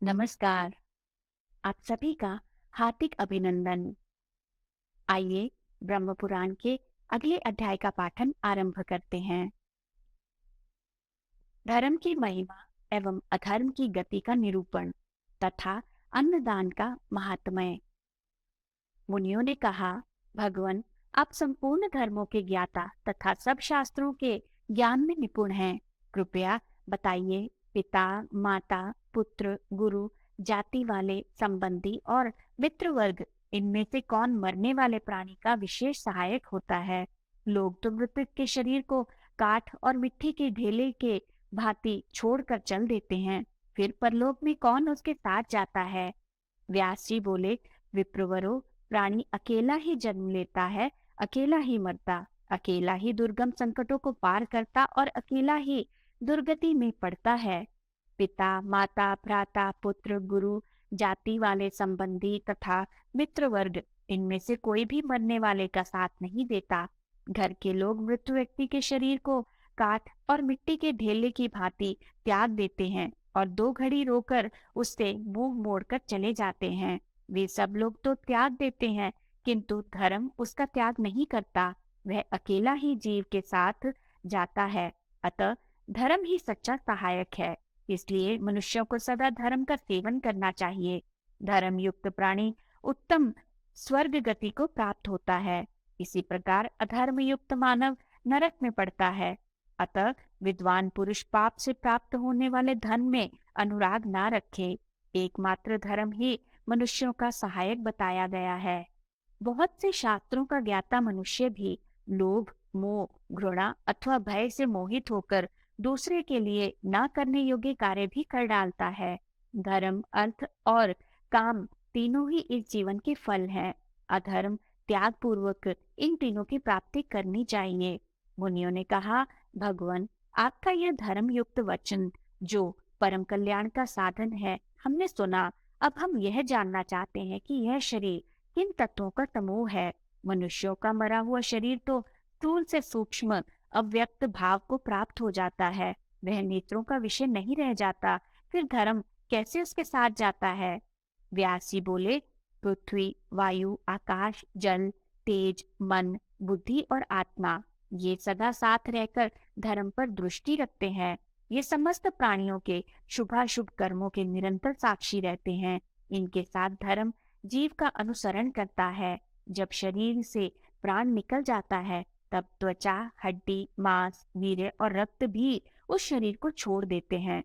नमस्कार। आप सभी का हार्दिक अभिनंदन। आइए ब्रह्म पुराण के अगले अध्याय का पाठन आरंभ करते हैं। धर्म की महिमा एवं अधर्म की गति का निरूपण तथा अन्नदान का महात्म्य। मुनियों ने कहा, भगवान, आप संपूर्ण धर्मों के ज्ञाता तथा सब शास्त्रों के ज्ञान में निपुण हैं। कृपया बताइए, पिता, माता, पुत्र, गुरु, जाति वाले, संबंधी और मित्र वर्ग, इनमें से कौन मरने वाले प्राणी का विशेष सहायक होता है? लोग तो मृतक के शरीर को काठ और मिट्टी के ढेले के भांति छोड़कर चल देते हैं, फिर परलोक में कौन उसके साथ जाता है? व्यास जी बोले, विप्रवरो, प्राणी अकेला ही जन्म लेता है, अकेला ही मरता, अकेला ही दुर्गम संकटों को पार करता और अकेला ही दुर्गति में पड़ता है। पिता, माता, भ्राता, पुत्र, गुरु, जाति वाले, संबंधी तथा मित्र वर्ग, इनमें से कोई भी मरने वाले का साथ नहीं देता। घर के लोग मृत व्यक्ति के शरीर को काठ और मिट्टी के ढेले की भांति त्याग देते हैं और 2 घड़ी रोकर उससे मुंह मोड़कर चले जाते हैं। वे सब लोग तो त्याग देते हैं, किंतु धर्म उसका त्याग नहीं करता। वह अकेला ही जीव के साथ जाता है। अतः धर्म ही सच्चा सहायक है। इसलिए मनुष्यों को सदा धर्म का सेवन करना चाहिए। धर्म युक्त प्राणी उत्तम स्वर्ग गति को प्राप्त होता है। इसी प्रकार अधर्म युक्त मानव नरक में पड़ता है। अतः विद्वान पुरुष पाप से प्राप्त होने वाले धन में अनुराग ना रखे। एकमात्र धर्म ही मनुष्यों का सहायक बताया गया है। बहुत से शास्त्रों का ज्ञाता मनुष्य भी लोभ, मोह, घृणा अथवा भय से मोहित होकर दूसरे के लिए न करने योग्य कार्य भी कर डालता है। धर्म, अर्थ और काम तीनों ही इस जीवन के फल हैं। अधर्म त्याग पूर्वक इन तीनों की प्राप्ति करनी चाहिए। मुनियों ने कहा, भगवान, आपका यह धर्म युक्त वचन जो परम कल्याण का साधन है, हमने सुना। अब हम यह जानना चाहते हैं कि यह शरीर किन तत्वों का समूह है। मनुष्यों का मरा हुआ शरीर तो स्थूल से सूक्ष्म अव्यक्त भाव को प्राप्त हो जाता है। वह नेत्रों का विषय नहीं रह जाता, फिर धर्म कैसे उसके साथ जाता है? व्यास जी बोले, पृथ्वी, वायु, आकाश, जल, तेज, मन, बुद्धि और आत्मा, ये सदा साथ रहकर धर्म पर दृष्टि रखते हैं। ये समस्त प्राणियों के शुभाशुभ कर्मों के निरंतर साक्षी रहते हैं। इनके साथ धर्म जीव का अनुसरण करता है। जब शरीर से प्राण निकल जाता है, तब त्वचा, हड्डी, मांस, वीर्य और रक्त भी उस शरीर को छोड़ देते हैं।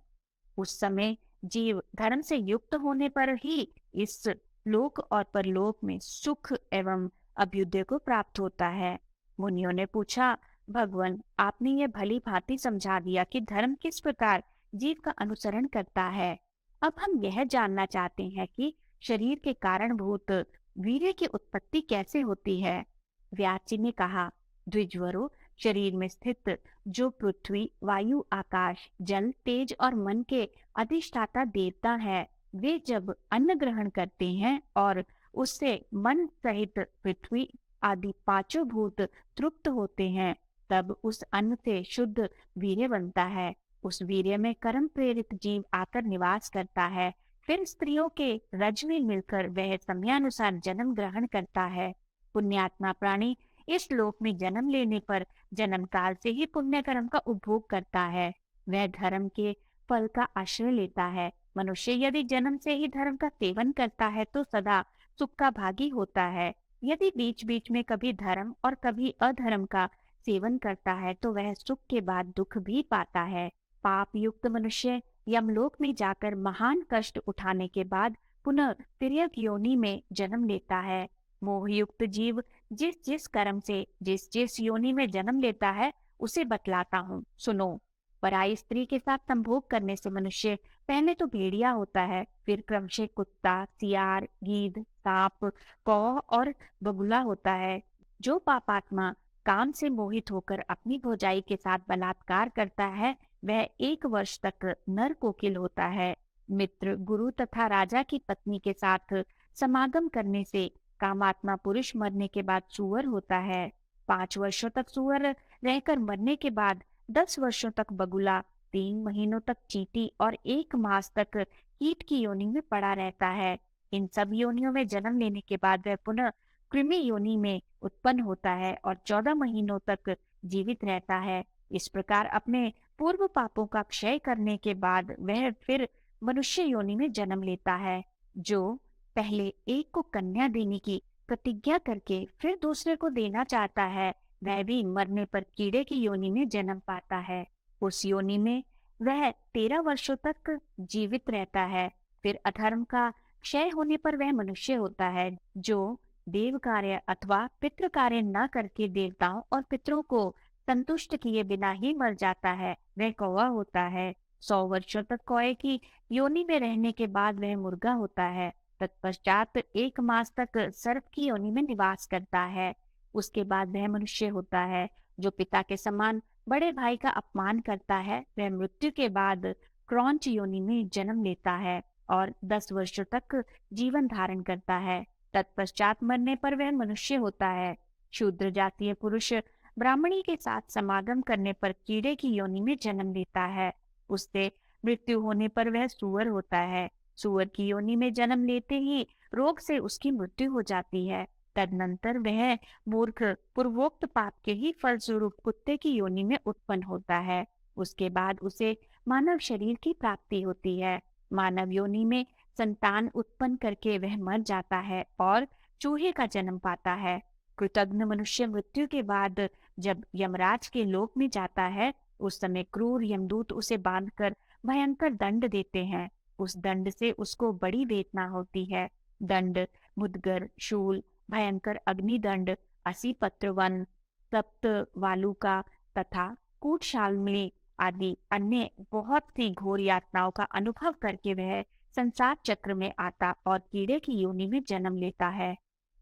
उस समय जीव धर्म से युक्त होने पर ही इस लोक और परलोक में सुख एवं अभ्युदय को प्राप्त होता है। मुनियों ने पूछा, भगवान, आपने यह भली भांति समझा दिया कि धर्म किस प्रकार जीव का अनुसरण करता है। अब हम यह जानना चाहते हैं कि शरीर के कारणभूत वीर्य की उत्पत्ति कैसे होती है। व्यास जी ने कहा, द्विजवरो, शरीर में स्थित जो पृथ्वी, वायु, आकाश, जल, तेज और मन के अधिष्ठाता देवता है, वे जब अन्न ग्रहण करते हैं और उससे मन सहित पृथ्वी आदि पांचों भूत तृप्त होते हैं, तब उस अन्न से शुद्ध वीर्य बनता है। उस वीर्य में कर्म प्रेरित जीव आकर निवास करता है। फिर स्त्रियों के रज में मिलकर वह समयानुसार जन्म ग्रहण करता है। पुण्यात्मा प्राणी इस लोक में जन्म लेने पर जन्म काल से ही पुण्य कर्म का उपभोग करता है। वह धर्म के फल का आश्रय लेता है। मनुष्य यदि जन्म से ही धर्म का सेवन करता है तो सदा सुख का भागी होता है। यदि बीच बीच में कभी धर्म और कभी अधर्म का सेवन करता है तो वह सुख के बाद दुख भी पाता है। पाप युक्त मनुष्य यमलोक में जाकर महान कष्ट उठाने के बाद पुनः तिर्यक योनि में जन्म लेता है। मोहयुक्त जीव जिस जिस कर्म से जिस जिस योनि में जन्म लेता है उसे बतलाता हूँ, सुनो। पराई स्त्री के साथ संभोग करने से मनुष्य पहले तो भेड़िया होता है, फिर क्रमशः कुत्ता, सियार, गीध, सांप, कौवा और बगुला होता है। जो पापात्मा काम से मोहित होकर अपनी भौजाई के साथ बलात्कार करता है, वह 1 वर्ष तक नर कोकिल होता है। मित्र, गुरु तथा राजा की पत्नी के साथ समागम करने से कामात्मा पुरुष मरने के बाद सूअर होता है। 5 वर्षों तक सूअर रहकर मरने के बाद 10 वर्षों तक बगुला, 3 महीनों तक चींटी और 1 मास तक कीट की योनि में पड़ा रहता है। इन सब योनियों में जन्म लेने के बाद वह पुनः कृमि योनि में उत्पन्न होता है और 14 महीनों तक जीवित रहता है। इस प्रकार अपने पूर्व पापों का क्षय करने के बाद वह फिर मनुष्य योनि में जन्म लेता है। जो पहले एक को कन्या देने की प्रतिज्ञा करके फिर दूसरे को देना चाहता है, वह भी मरने पर कीड़े की योनि में जन्म पाता है। उस योनि में वह 13 वर्षों तक जीवित रहता है। फिर अधर्म का क्षय होने पर वह मनुष्य होता है, जो देव कार्य अथवा पितृ कार्य न करके देवताओं और पितरों को संतुष्ट किए बिना ही मर जाता है, वह कौवा होता है। 100 वर्षों तक कौए की योनि में रहने के बाद वह मुर्गा होता है। तत्पश्चात 1 मास तक सर्प की योनि में निवास करता है। उसके बाद वह मनुष्य होता है। जो पिता के समान बड़े भाई का अपमान करता है, वह मृत्यु के बाद क्रौंच योनि में जन्म लेता है और 10 वर्षों तक जीवन धारण करता है। तत्पश्चात मरने पर वह मनुष्य होता है। शूद्र जातीय पुरुष ब्राह्मणी के साथ समागम करने पर कीड़े की योनि में जन्म लेता है। उससे मृत्यु होने पर वह सूअर होता है। सूअर की योनि में जन्म लेते ही रोग से उसकी मृत्यु हो जाती है। तदनंतर वह मूर्ख पूर्वोक्त पाप के ही फलस्वरूप कुत्ते की योनि में उत्पन्न होता है। उसके बाद उसे मानव शरीर की प्राप्ति होती है। मानव योनि में संतान उत्पन्न करके वह मर जाता है और चूहे का जन्म पाता है। कृतघ्न मनुष्य मृत्यु के बाद जब यमराज के लोक में जाता है, उस समय क्रूर यमदूत उसे बांधकर भयंकर दंड देते हैं। उस दंड से उसको बड़ी वेदना होती है। दंड मुदगर, शूल, भयंकर अग्निदंड, असी पत्रवन, सप्त वालुका तथा कूटशालमणि आदि अन्य बहुत सी घोर यातनाओं का अनुभव करके वह संसार चक्र में आता और कीड़े की योनि में जन्म लेता है।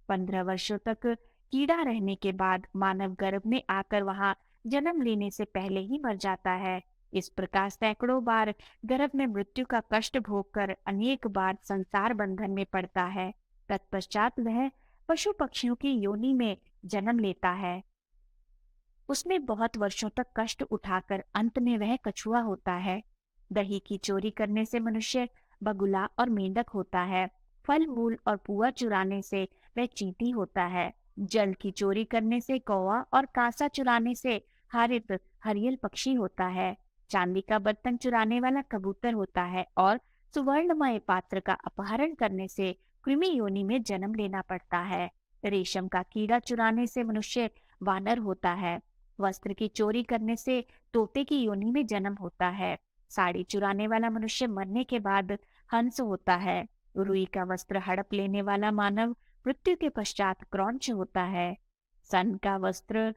15 वर्षों तक कीड़ा रहने के बाद मानव गर्भ में आकर वहां जन्म लेने से पहले ही मर जाता है। इस प्रकार सैकड़ों बार गर्भ में मृत्यु का कष्ट भोगकर अनेक बार संसार बंधन में पड़ता है। तत्पश्चात वह पशु पक्षियों की योनि में जन्म लेता है। उसमें बहुत वर्षों तक कष्ट उठाकर अंत में वह कछुआ होता है। दही की चोरी करने से मनुष्य बगुला और मेंढक होता है। फल मूल और पुआ चुराने से वह चींटी होता है। जल की चोरी करने से कौवा और कांसा चुराने से हारित हरियल पक्षी होता है। चांदी का बर्तन चुराने वाला कबूतर होता है और सुवर्णमय पात्र का अपहरण करने से कृमि योनि में जन्म लेना पड़ता है। रेशम का कीड़ा चुराने से मनुष्य वानर होता है। वस्त्र की चोरी करने से तोते की योनि में जन्म होता है। साड़ी चुराने वाला मनुष्य मरने के बाद हंस होता है। रुई का वस्त्र हड़प लेने वाला मानव मृत्यु के पश्चात क्रौंच होता है। सन का वस्त्र,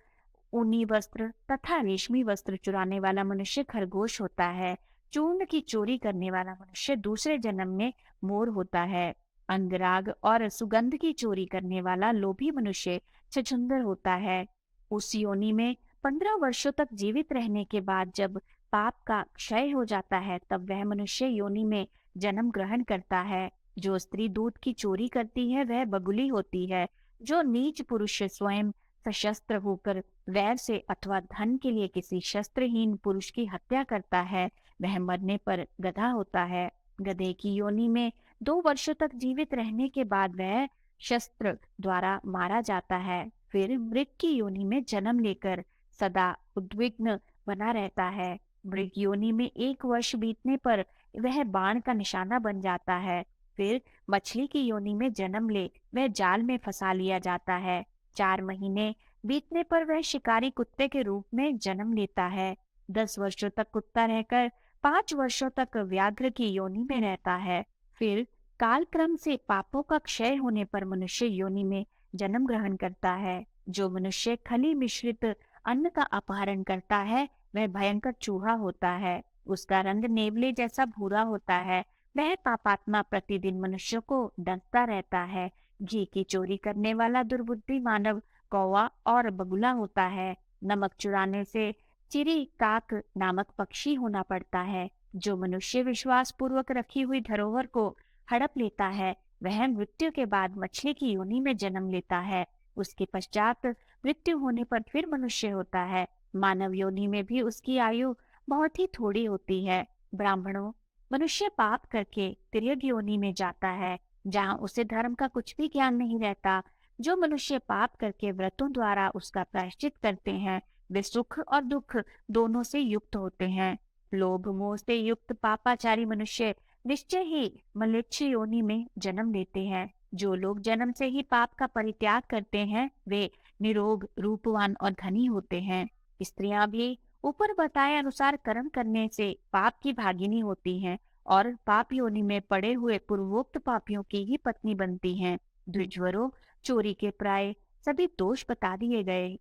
ऊनी वस्त्र तथा रेशमी वस्त्र चुराने वाला मनुष्य खरगोश होता है। चूर्ण की चोरी करने वाला मनुष्य दूसरे जन्म में मोर होता है। अंगराग और सुगंध की चोरी करने वाला लोभी मनुष्य छछूंदर होता है। उस योनि में 15 वर्षों तक जीवित रहने के बाद जब पाप का क्षय हो जाता है, तब वह मनुष्य योनि में जन्म ग्रहण करता है। जो स्त्री दूध की चोरी करती है वह बगुली होती है। जो नीच पुरुष स्वयं सशस्त्र होकर वैर से अथवा धन के लिए किसी शस्त्रहीन पुरुष की हत्या करता है, वह मरने पर गधा होता है। गधे की योनि में 2 वर्षों तक जीवित रहने के बाद वह शस्त्र द्वारा मारा जाता है। फिर मृग की योनि में जन्म लेकर सदा उद्विग्न बना रहता है। मृग योनि में 1 वर्ष बीतने पर वह बाण का निशाना बन जाता है। फिर मछली की योनि में जन्म ले वह जाल में फंसा लिया जाता है। 4 महीने बीतने पर वह शिकारी कुत्ते के रूप में जन्म लेता है। 10 वर्षों तक कुत्ता रहकर 5 वर्षों तक व्याघ्र की योनि में रहता है। फिर कालक्रम से पापों का क्षय होने पर मनुष्य योनि में जन्म ग्रहण करता है। जो मनुष्य खली मिश्रित अन्न का अपहरण करता है, वह भयंकर चूहा होता है। उसका रंग नेवले जैसा भूरा होता है। वह पापात्मा प्रतिदिन मनुष्य को डसता रहता है। घी की चोरी करने वाला दुर्बुद्धि मानव कौवा और बगुला होता है। नमक चुराने से चिरी काक नामक पक्षी होना पड़ता है। जो मनुष्य विश्वास पूर्वक रखी हुई धरोहर को हड़प लेता है, वह मृत्यु के बाद मछली की योनि में जन्म लेता है। उसके पश्चात मृत्यु होने पर फिर मनुष्य होता है। मानव योनि में भी उसकी आयु बहुत ही थोड़ी होती है। ब्राह्मणों, मनुष्य पाप करके तिर्यक योनि में जाता है, जहाँ उसे धर्म का कुछ भी ज्ञान नहीं रहता। जो मनुष्य पाप करके व्रतों द्वारा उसका प्रायश्चित करते हैं, वे सुख और दुख दोनों से युक्त होते हैं। लोभ मोह से युक्त पापाचारी मनुष्य निश्चय ही मलेच्छ योनि में जन्म लेते हैं। जो लोग जन्म से ही पाप का परित्याग करते हैं, वे निरोग, रूपवान और धनी होते हैं। स्त्रियां भी ऊपर बताए अनुसार कर्म करने से पाप की भागिनी होती हैं और पाप योनि में पड़े हुए पूर्वोक्त पापियों की ही पत्नी बनती हैं। द्विजवरों, चोरी के प्राय सभी दोष बता दिए गए।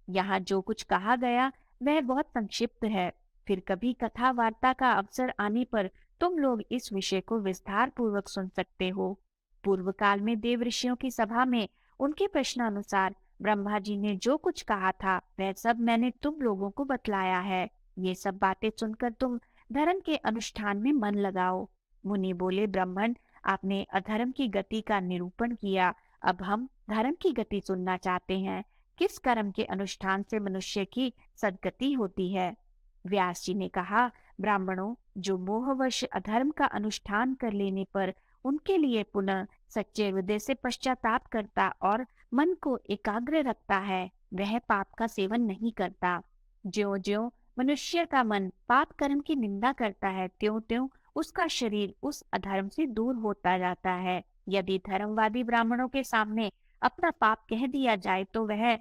यहाँ जो कुछ कहा गया वह बहुत संक्षिप्त है। फिर कभी कथा वार्ता का अवसर आने पर तुम लोग इस विषय को विस्तार पूर्वक सुन सकते हो। पूर्व काल में देव ऋषियों की सभा में उनके प्रश्नानुसार ब्रह्मा जी ने जो कुछ कहा था वह सब मैंने तुम लोगों को बतलाया है। ये सब बातें सुनकर तुम धर्म के अनुष्ठान में मन लगाओ। मुनि बोले, ब्राह्मण, आपने अधर्म की गति का निरूपण किया। अब हम धर्म की गति सुनना चाहते हैं। किस कर्म के अनुष्ठान से मनुष्य की सद्गति होती है? व्यास जी ने कहा, ब्राह्मणों, जो मोहवश अधर्म का अनुष्ठान कर लेने पर उनके लिए पुनः सच्चे हृदय से पश्चाताप करता और मन को एकाग्र रखता है, वह पाप का सेवन नहीं करता। ज्यों ज्यों मनुष्य का मन पाप कर्म की निंदा करता है, त्यों त्यों उसका शरीर उस अधर्म से दूर होता जाता है। यदि धर्मवादी ब्राह्मणों के सामने अपना पाप कह दिया जाए तो वह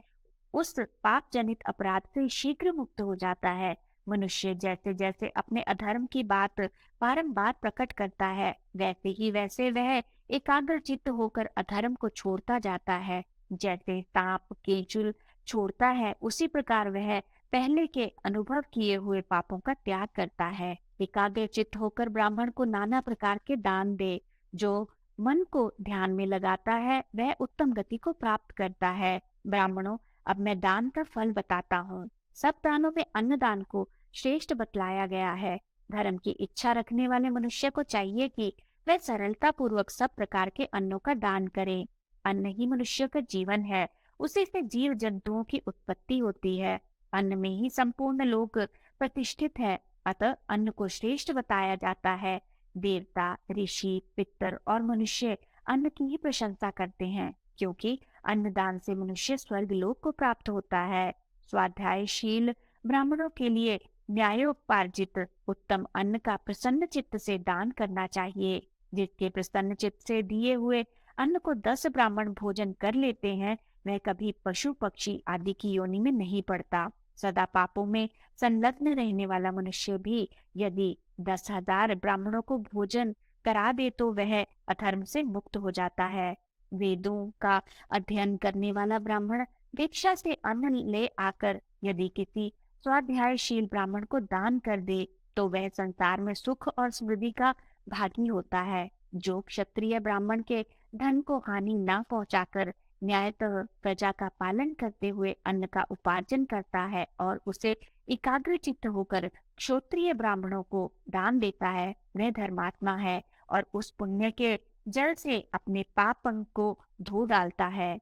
उस पाप जनित अपराध से शीघ्र मुक्त हो जाता है। मनुष्य जैसे जैसे अपने अधर्म की बात बारंबार प्रकट करता है, वैसे ही वैसे वह एकाग्र चित्त होकर अधर्म को छोड़ता जाता है। जैसे सांप केंचुल छोड़ता है, उसी प्रकार वह पहले के अनुभव किए हुए पापों का त्याग करता है। एकाग्र चित्त होकर ब्राह्मण को नाना प्रकार के दान दे। जो मन को ध्यान में लगाता है वह उत्तम गति को प्राप्त करता है। ब्राह्मणों, अब मैं दान का फल बताता हूँ। सब दानों में अन्नदान को श्रेष्ठ बतलाया गया है। धर्म की इच्छा रखने वाले मनुष्य को चाहिए कि वह सरलता पूर्वक सब प्रकार के अन्नों का दान करे। अन्न ही मनुष्य का जीवन है, उसी से जीव जंतुओं की उत्पत्ति होती है। अन्न में ही संपूर्ण लोक प्रतिष्ठित है, अतः अन्न को श्रेष्ठ बताया जाता है। देवता, ऋषि, पितर और मनुष्य अन्न की ही प्रशंसा करते हैं, क्योंकि अन्नदान से मनुष्य स्वर्ग लोक को प्राप्त होता है। स्वाध्यायशील ब्राह्मणों के लिए न्यायोपार्जित उत्तम अन्न का प्रसन्न चित्त से दान करना चाहिए। जिसके प्रसन्न चित्त से दिए हुए अन्न को 10 ब्राह्मण भोजन कर लेते हैं, वह कभी पशु पक्षी आदि की योनि में नहीं पड़ता। सदा पापों में संलग्न रहने वाला मनुष्य भी यदि 10,000 ब्राह्मणों को भोजन करा दे तो वह अधर्म से मुक्त हो जाता है। वेदों का अध्ययन करने वाला ब्राह्मण भिक्षा से अन्न ले आकर यदि किसी स्वाध्यायशील ब्राह्मण को दान कर दे तो वह संसार में सुख और समृद्धि का भागी होता है। जो क्षत्रिय ब्राह्मण के धन को हानि न पहुंचाकर न्यायतः प्रजा का पालन करते हुए अन्न का उपार्जन करता है और उसे एकाग्र चित्त होकर क्षत्रिय ब्राह्मणों को दान देता है, वह धर्मात्मा है और उस पुण्य के जल से अपने पाप अंग को धो डालता है।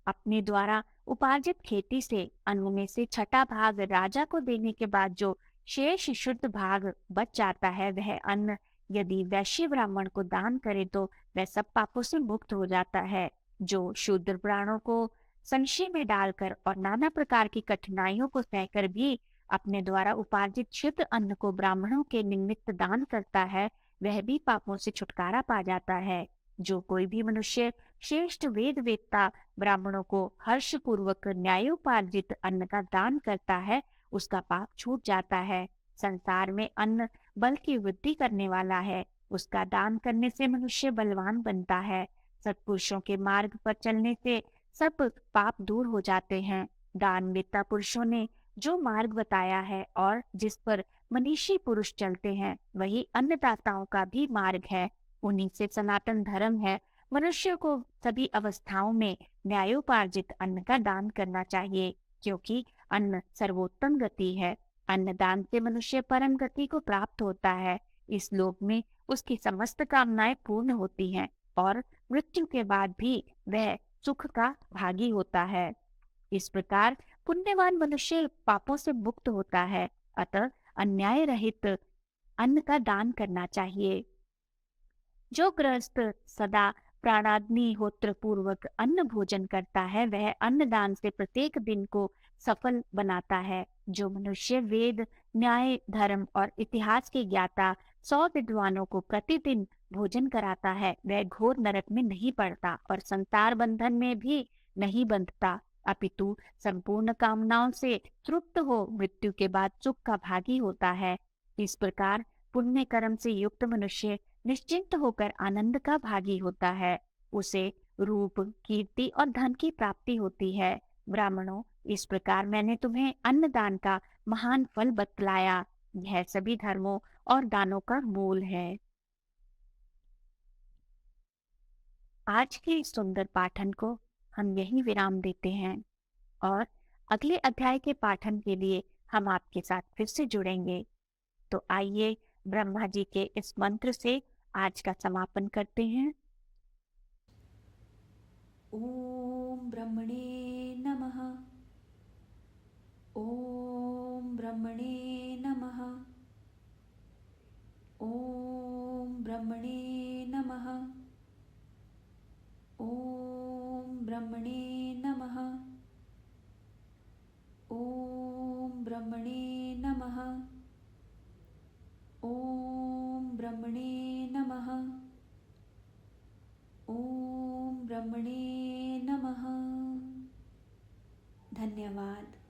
अपने द्वारा उपार्जित खेती से अन्न में से छठा भाग राजा को देने के बाद जो शेष शुद्ध भाग बच जाता है, वह अन्न यदि वैश्य ब्राह्मण को दान करे तो वह सब पापों से मुक्त हो जाता है। जो शूद्र प्राणों को संशय में डालकर और नाना प्रकार की कठिनाइयों को सहकर भी अपने द्वारा उपार्जित शुद्ध अन्न को ब्राह्मणों के निमित्त दान करता है, वह भी पापों से छुटकारा पा जाता है। जो कोई भी मनुष्य श्रेष्ठ वेद वेत्ता ब्राह्मणों को हर्ष पूर्वक न्यायोपार्जित अन्न का दान करता है, उसका पाप छूट जाता है। संसार में अन्न बल की वृद्धि करने वाला है, उसका दान करने से मनुष्य बलवान बनता है। सत्पुरुषों के मार्ग पर चलने से सब पाप दूर हो जाते हैं। दान वेत्ता पुरुषों ने जो मार्ग बताया है और जिस पर मनीषी पुरुष चलते हैं, वही अन्नदाताओं का भी मार्ग है। उन्हीं से सनातन धर्म है। मनुष्य को सभी अवस्थाओं में न्यायोपार्जित अन्न का दान करना चाहिए, क्योंकि अन्न सर्वोत्तम गति है। अन्नदान से मनुष्य परम गति को प्राप्त होता है। इस लोक में उसकी समस्त कामनाएं पूर्ण होती हैं और मृत्यु के बाद भी वह सुख का भागी होता है। इस प्रकार पुण्यवान मनुष्य पापों से मुक्त होता है। अतः अन्याय रहित अन्न का दान करना चाहिए। जो गृहस्थ सदा प्राणाग्निहोत्र पूर्वक अन्न भोजन करता है, वह अन्नदान से प्रत्येक दिन को सफल बनाता है। जो मनुष्य वेद, न्याय, धर्म और इतिहास के ज्ञाता 100 विद्वानों को प्रतिदिन भोजन कराता है, वह घोर नरक में नहीं पड़ता और संसार बंधन में भी नहीं बंधता, अपितु संपूर्ण कामनाओं से तृप्त हो मृत्यु के बाद सुख का भागी होता है। इस प्रकार पुण्य कर्म से युक्त मनुष्य निश्चिंत होकर आनंद का भागी होता है। उसे रूप, कीर्ति और धन की प्राप्ति होती है। ब्राह्मणों, इस प्रकार मैंने तुम्हें अन्नदान का महान फल बतलाया। यह सभी धर्मों और दानों का मूल है। आज के इस सुंदर पाठन को हम यही विराम देते हैं और अगले अध्याय के पाठन के लिए हम आपके साथ फिर से जुड़ेंगे। तो आइए ब्रह्मा जी के इस मंत्र से आज का समापन करते हैं। ओम ब्रह्मणे नमः। ओम ब्रह्मणे नमः। ओम ब्रह्मणे नमः। ओम ब्रह्मणे नमः। ओम ब्रह्मणे नमः। ओम ब्रह्मणे नमः। ओम ब्रह्मणे नमः। धन्यवाद।